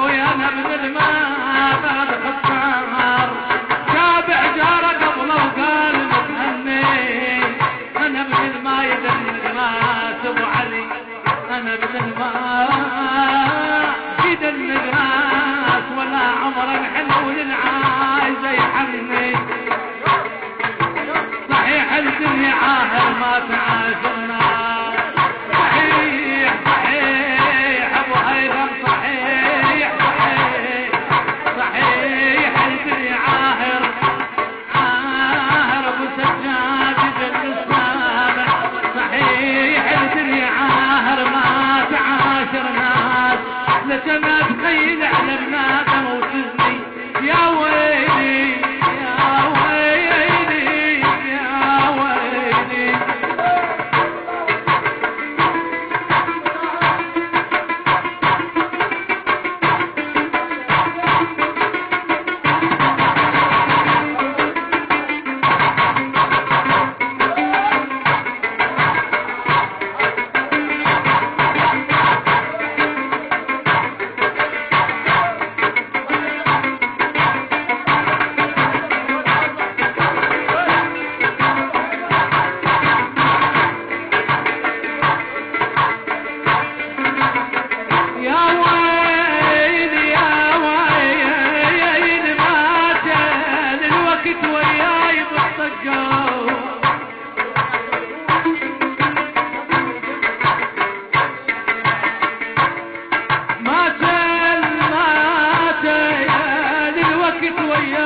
ابوي انا ابن الماء بعد خسار تابع جاره قبل وقال متهني انا ابن الماء يدن الناس ابو علي انا ابن الماء يدن الناس ولا عمر الحلو للعايزه يحني صحيح الدنيا عاهر ما تعاشرنا صحيح صحيح ابو هيثم صحيح صحيح صحيح الدنيا عاهر عاهر ابو سجاد جد السامع صحيح الدنيا عاهر ما تعاشرنا لسما تخيل على بنادم وتزني يا ويلي يا ويلي يا ويلي ويا